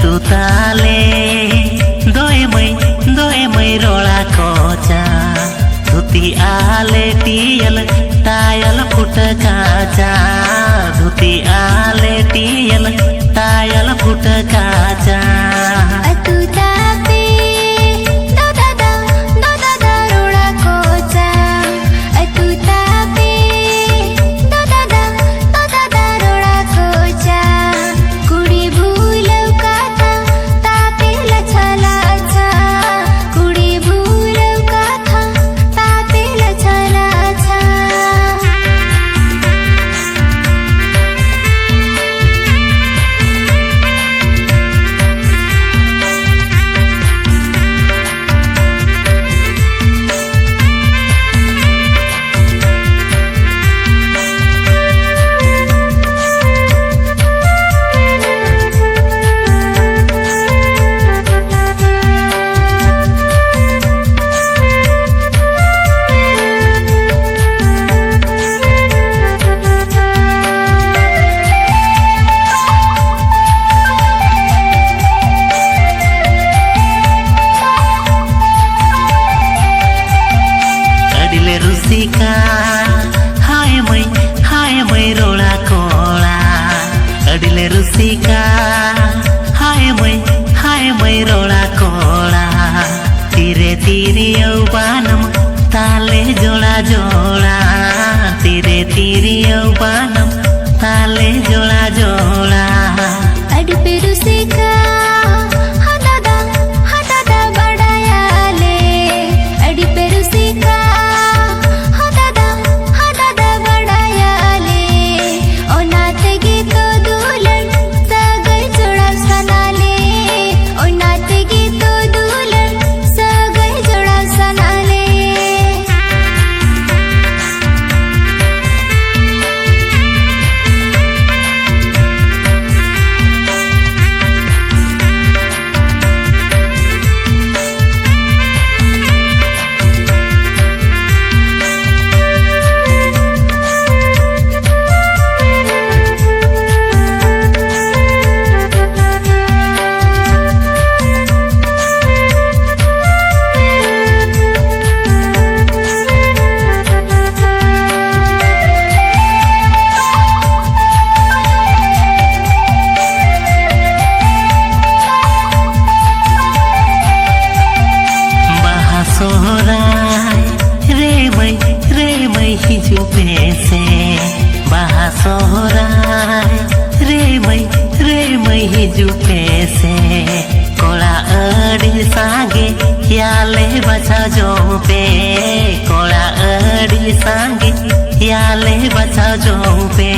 ado ताले दोए मई रोड़ा कोचा धुती आले टियल तायल फुट काचा धुती आले टियल तायल फुट काचा हाय मई रोड़ा कोला अडिले रुसिका हाय मई रोड़ा कोला तीरे तीरे यौवानम ताले जोड़ा जोड़ा तीरे तीरे यौवानम ताले जोड़ा जोड़ा अडिपे रुसिका कोला अड़ी सांगे याले बचा जो पे कोला अड़ी सांगे याले बचा जो पे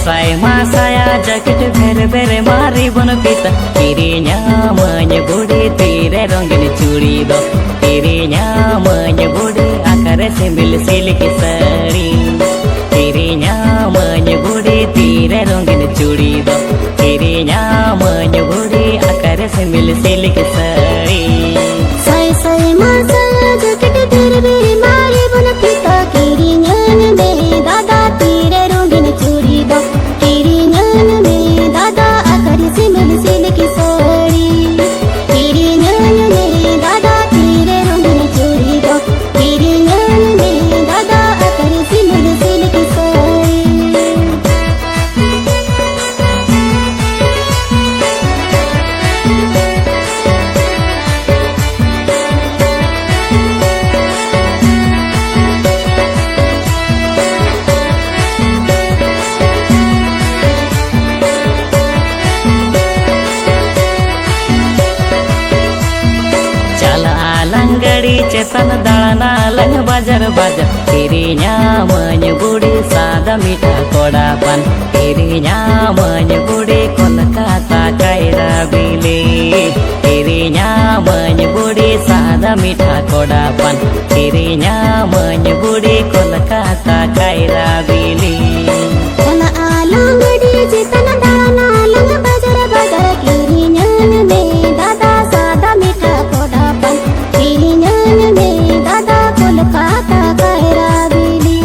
Sai masaya jaket bere bere mari bon pita tirinya menyebudi tire rongin curi do tirinya menyebudi akare sembil silik sari tirinya menyebudi tire rongin curi do tirinya menyebudi akare sembil silik sari sai masaya jaket bere bere mari bon pita tirinya me dada tire चेतन दाळना लंग बाजार बाजार किरिन्यामन बुढ़ी सादा मीठा कोड़ा पान किरिन्यामन बुढ़ी कोलकाता कायरा बिली किरिन्यामन बुढ़ी सादा मीठा कोड़ा पान किरिन्यामन बुढ़ी कोलकाता कायरा बिली तना आलंगडी चेतन दाळना लंग बाजार बाजार किरिन्यान में दादा सादा मीठा कोड़ा पान किरिन्यान में दादा कोलकाता कायरा बिली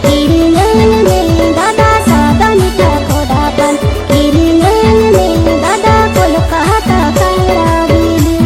किरिन्यान में दादा सादा मीठा कोड़ा पान किरिन्यान में दादा कोलकाता कायरा बिली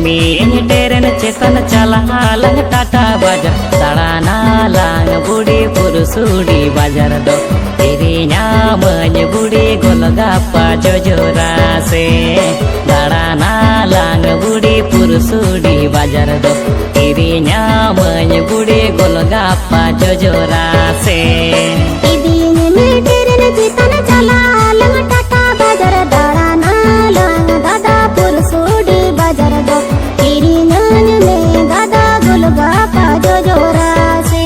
में टेरन चेतन चला लंग टाटा बाजार दाळना लांग बुढ़ी पुरुसुड़ी बाजार दो किरिन्यामन बुढ़ी गोलगप्पा जोजोरा से दाळना लांग बुढ़ी पुरुसुड़ी बाजार दो किरिन्यामन बुढ़ी गोलगप्पा जोजोरा से इदिन में टेरन चेतन चला लंग टाटा बाजार दाळना लांग दादा पुरसोडी बाजार दो किरिन्यान में दादा गोलगप्पा जोजोरा से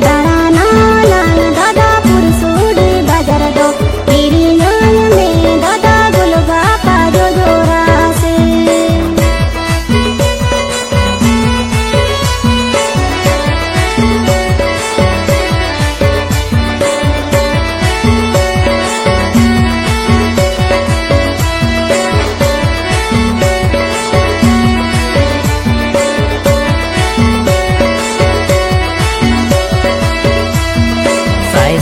दाळना लांग दादा पुरसोडी बाजार दो किरिन्यान में दादा गोलगप्पा जोजोरा से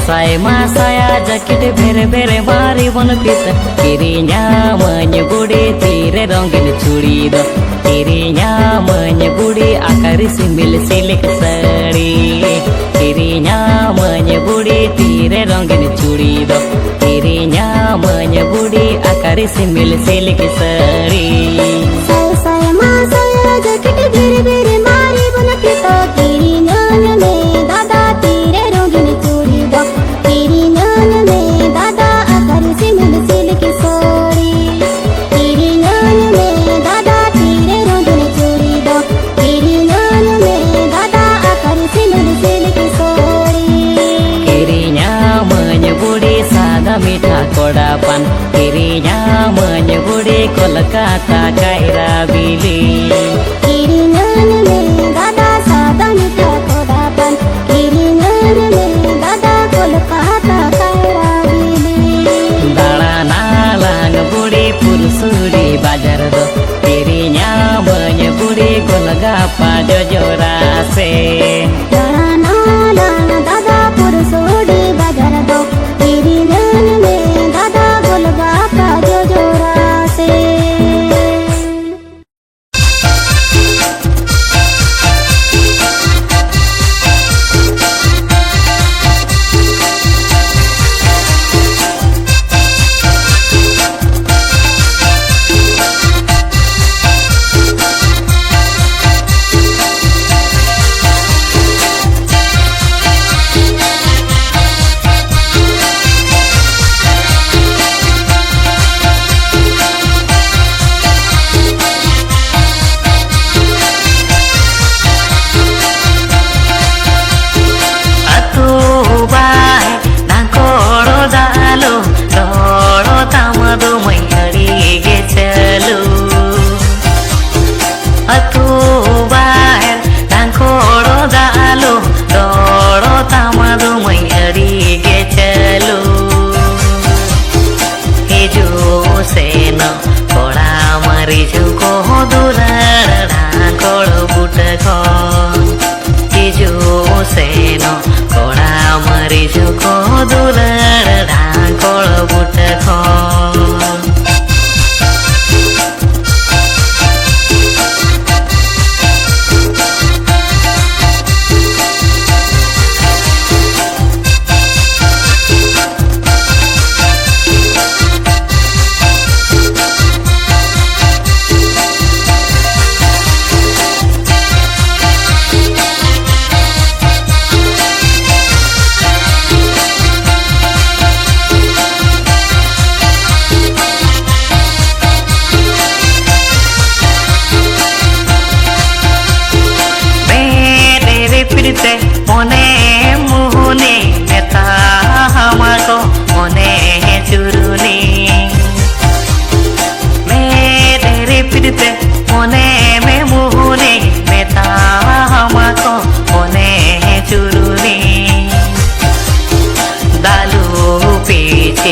साय मासाया जैकेट भेरे भेरे मारी बन पीत किरिन्यामन बुढ़ी तीरे रंगीन चूड़ी दो किरिन्यामन बुढ़ी आकारी सिमिल सिल्क साड़ी किरिन्यामन बुढ़ी तीरे रंगीन चूड़ी दो किरिन्यामन बुढ़ी आकारी सिमिल सिल्क साड़ी साय मासाया जैकेट भेरे भेरे मारी बन पीत किरिन्यान में दादा तीरे रंगीन चूड़ी दो किरिन्यान में दादा आकारी सिमिल सिल्क साड़ी किरिन्यान में दादा तीरे रंगीन चूड़ी दो किरिन्यान में दादा आकारी सिमिल सिल्क साड़ी किरिन्यामन बुढ़ी सादा मीठा कोड़ा पान किरिन्यामन बुढ़ी कोलकाता कायरा बिली किरिन्यान में दादा सादा मीठा कोड़ा पान किरिन्यान में दादा कोलकाता कायरा बिली दाळना लांग बुढ़ी पुरुसुड़ी बाजार दो किरिन्यामन बुढ़ी गोलगप्पा जोजोरा से दाळना लांग दादा पुरसोडी बाजार दो किरिन्यान में दादा गोलगप्पा जोजोरा से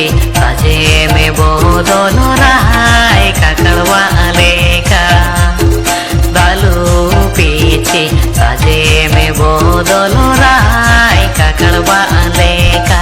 पीछे साजे में बोदल राय काकड़वा लेका बालू पीछे साजे में बोदल राय काकड़वा लेका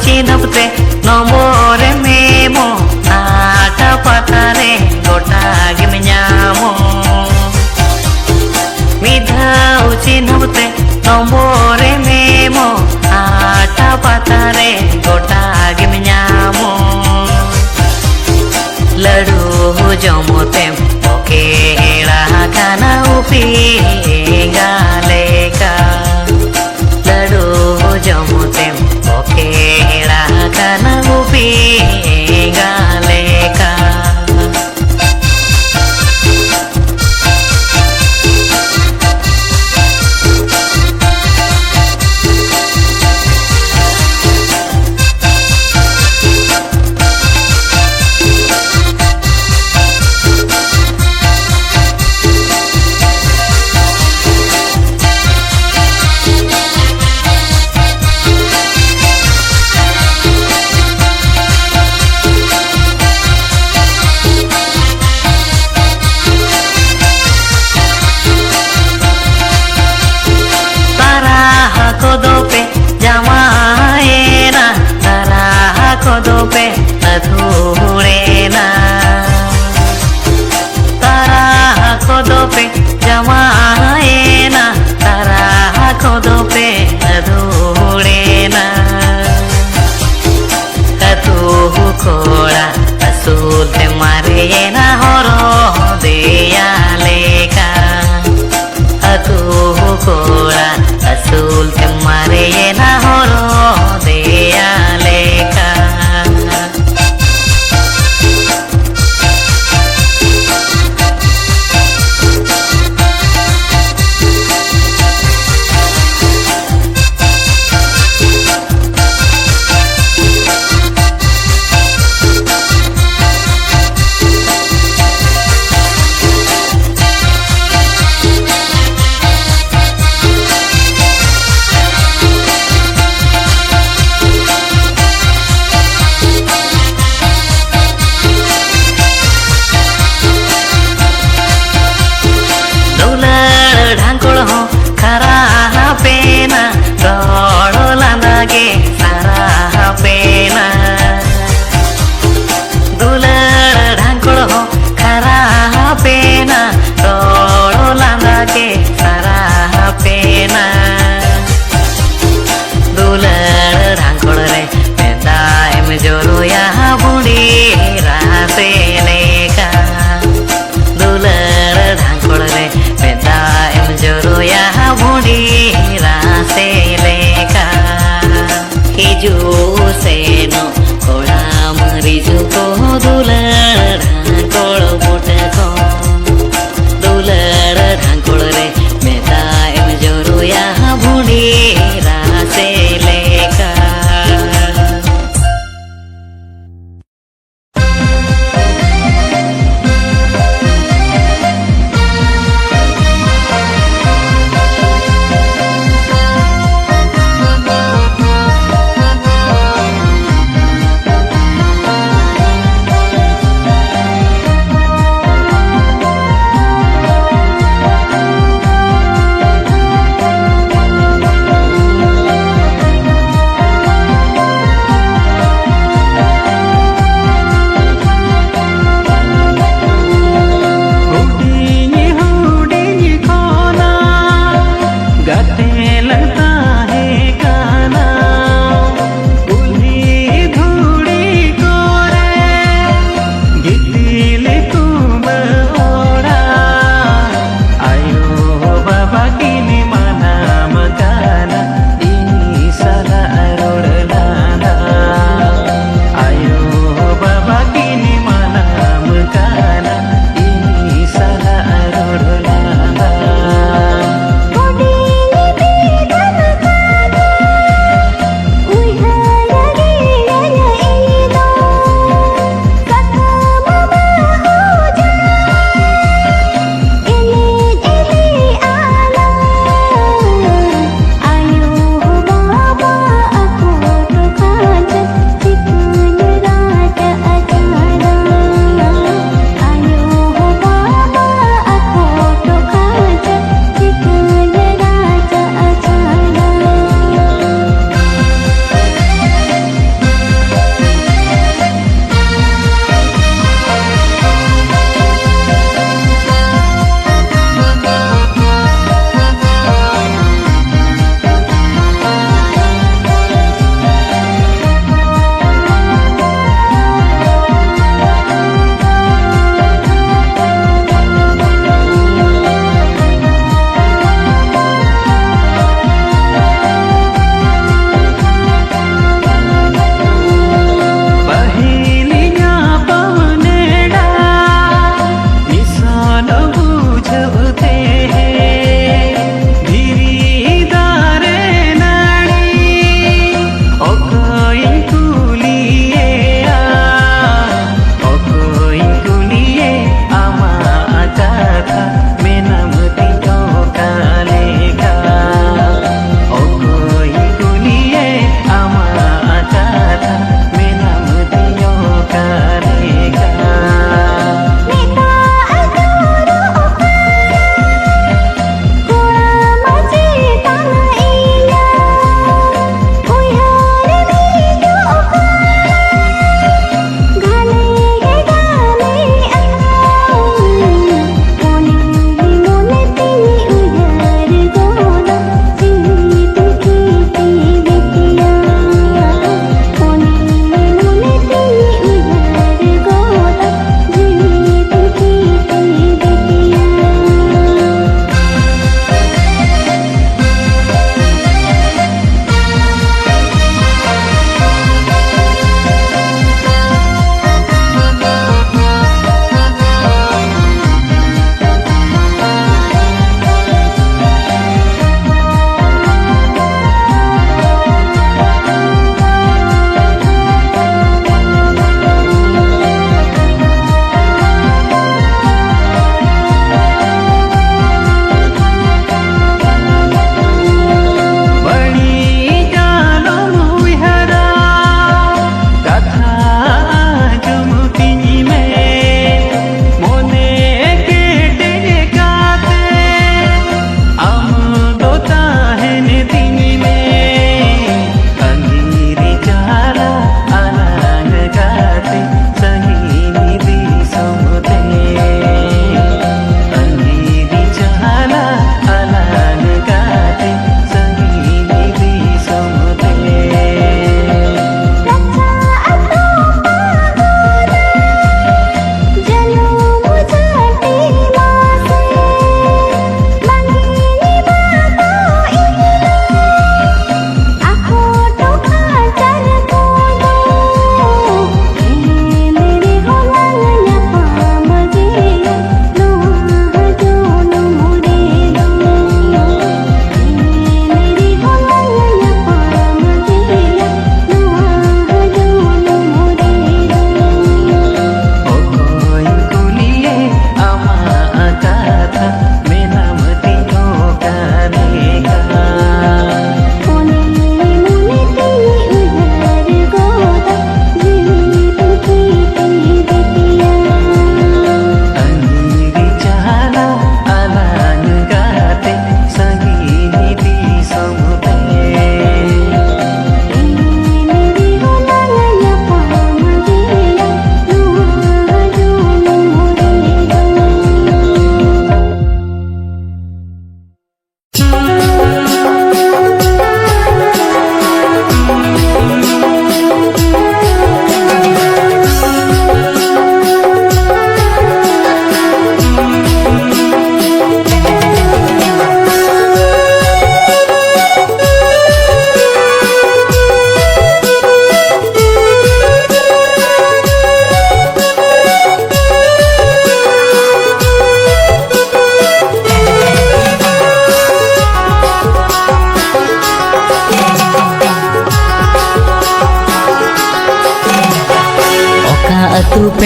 चिनपते नम्बर मेमो आटा पतारे गोटा गिम ᱧᱟᱢो मिधाउ चिनपते नम्बर मेमो आटा पतारे गोटा गिम ᱧामो लड्डू जमोते ओके हेड़ा खाना उपी गालेका लड्डू जमोते ओके हेड़ा खाना उपी गालेका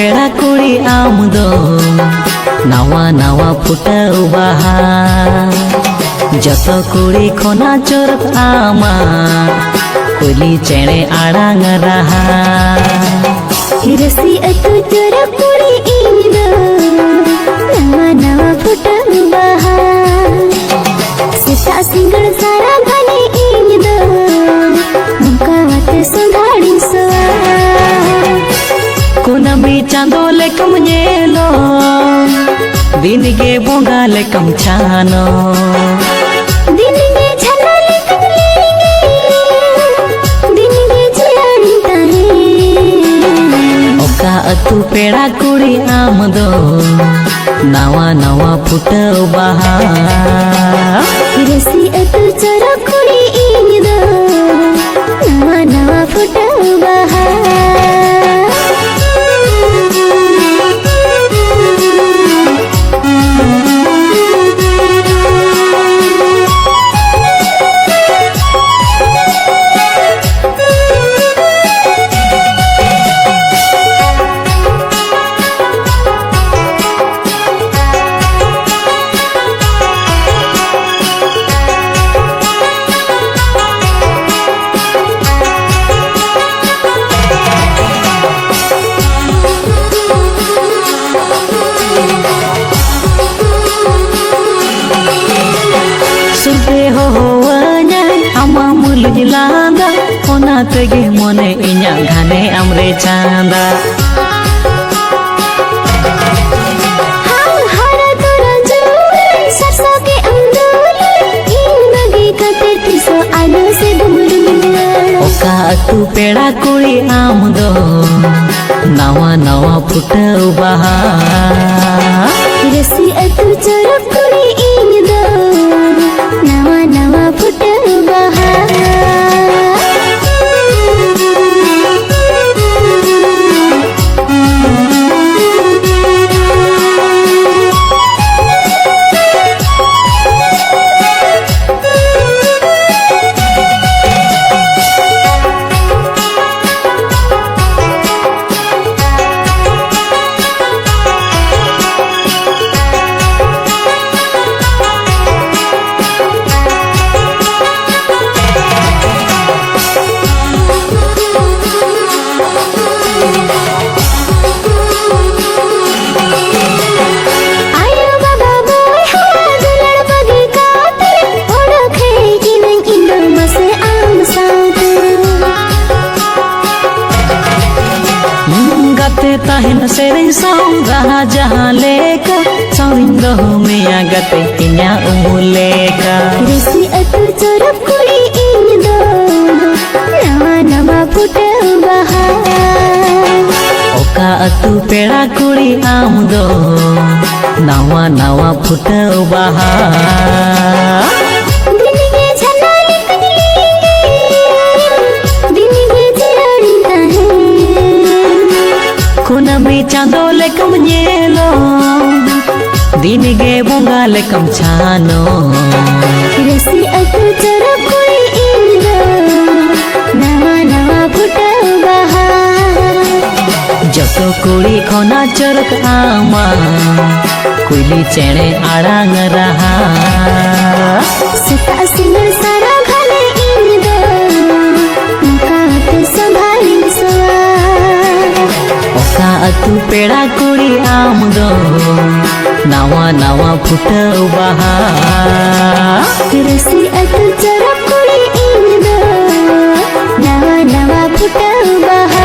पेड़ा कुड़ी आम दो नावा नावा फुटाऊ बाहा जत कुड़ी खोना चोरक आमा कुली चेणे आड़ांग रहा रसी अतु चोर कुड़ी इन दो नवा नवा फुटाऊ बाहा सीता सिंगड़ सारा घने इन दो मुका वात सुधाड़ी सवा कुनमी चांदो लेकम येलो दिन के बोंगा लेकम छानो दिन के छना लेकम लेंगे दिन के जियाड़ी ताहे ओका अतु पेड़ा कुड़ी आम दो नावा नावा फुटाऊ बाहा रसी अतु चोर कुड़ी इन दो नवा नवा फुटाऊ बाहा लांदा ओना तेगे मने इन्या घाने आमरे चांदा हां हरा तोरा जोरे सरसो के अंदोले इन बगी कते तिसो आलो से घुमरू ओका अतु पेड़ा कुड़ी आम दो नावा नावा फुटाऊ बाहा रसी अतु चोर कुड़ी इन दो नवा नवा फुटाऊ बाहा ताहिन सेरिंग साउंड रहा जहाँ लेका साउंड दो मिया गते इन्या उमुलेका रसी अतु चोर कुड़ी इन दो नवा नवा फुटाऊ बाहा ओका अतु पेड़ा कुड़ी आम दो नावा नावा फुटाऊ बाहा दिन के छना लेकम लेंगे दिन के जियाड़ी ताहे कुनमी चांदो लेकम येलो दिन के बोंगा लेकम छानो रसी अतु चोर कुड़ी इन दो नवा नवा फुटाऊ बाहा जतो कुड़ी खोना चोरक आमा कुली चेणे आड़ांग रहा सीता सिंगड़ सारा घने इन दो मुका वात संभाड़ी सवा ओका अतु पेड़ा कुड़ी आम दो नावा नावा फुटाऊ बाहा रसी अतु चोर कुड़ी इन दो नवा नवा फुटाऊ बाहा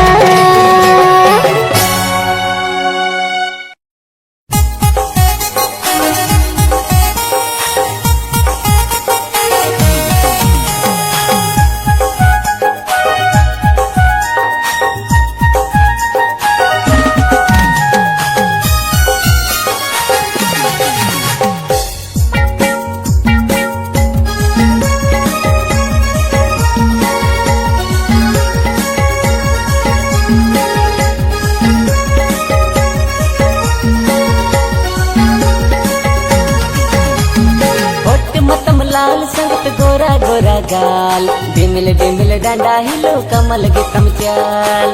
लाल संगत गोरा गोरा गाल डिमिल डिमिल डांडा हिलो कमल गितम चाल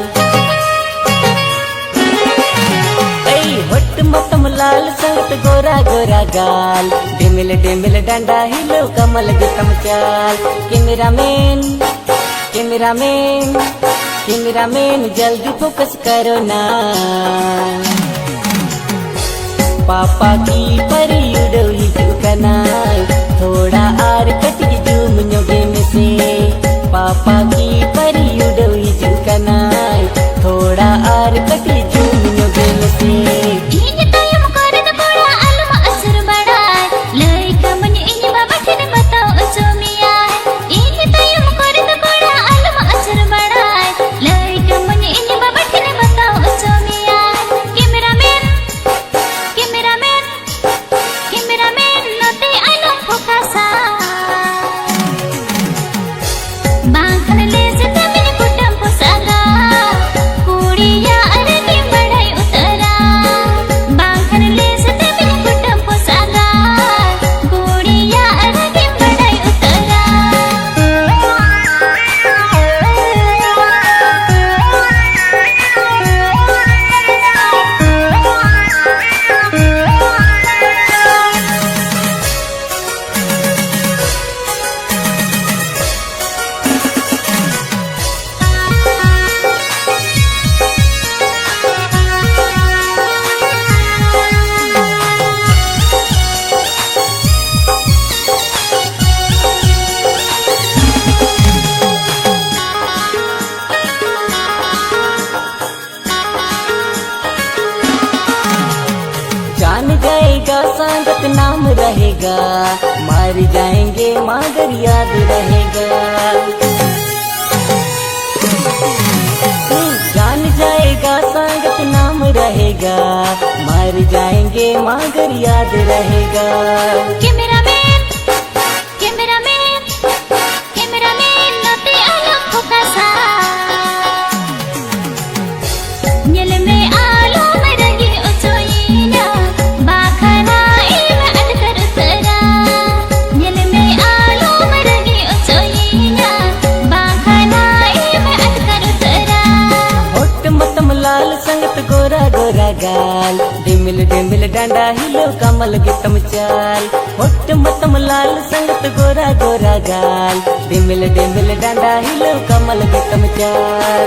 होट मतम लाल संगत गोरा गोरा गाल डिमिल डिमिल डंडा हिलो कमल गतम चाल कैमरामैन कैमरामैन कैमरामैन जल्दी फोकस करो ना पापा की परी उड़ो हिजुकना थोड़ा और कटिक जूम नोगे में से पापा की परी उड़ो हिजुकना थोड़ा और कटिक जूम नोगे में से ini tayam korda koda alma asur badai lai kaman ini babatin batao asomiya ini tayam korda koda alma asur badai lai kaman ini babatin batao asomiya cameraman cameraman cameraman note alo fokasa bangkan le se tamini kutam posaga kuriya aragi badai utara bangkan le se tamini kutam posaga kuriya aragi badai utara जान जाएगा संगत नाम रहेगा मार जाएंगे मगर याद रहेगा जान जाएगा संगत नाम रहेगा मार जाएंगे मगर याद रहेगा cameraman cameraman cameraman note alo fokasa nyel me alo maragi usoina bakhana ila adkar tara nyel me alo maragi usoina bakhana ila adkar tara होट मतम लाल संगत गोरा गोरा गाल डिमिल डिमिल डंडा हिलो कमल गतम चाल होट मतम लाल संगत गोरा गोरा गाल डिमिल डिमिल डंडा हिलो कमल गतम चाल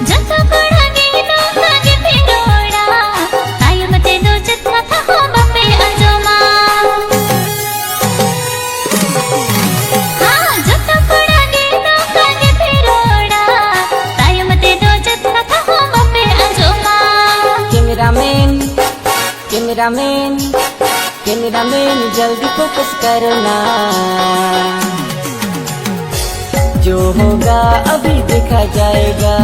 जतो कोडागे नो कागे फेरोड़ा तायम ते दो जत्रा था हो बापे अजोमा हाँ जतो कोडागे नो कागे फेरोड़ा तायम ते दो जत्रा था हो बापे अजोमा कैमरामैन कैमरामैन कैमरामैन जल्दी फोकस करो ना जो होगा अभी देखा जाएगा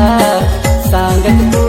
सांगत तू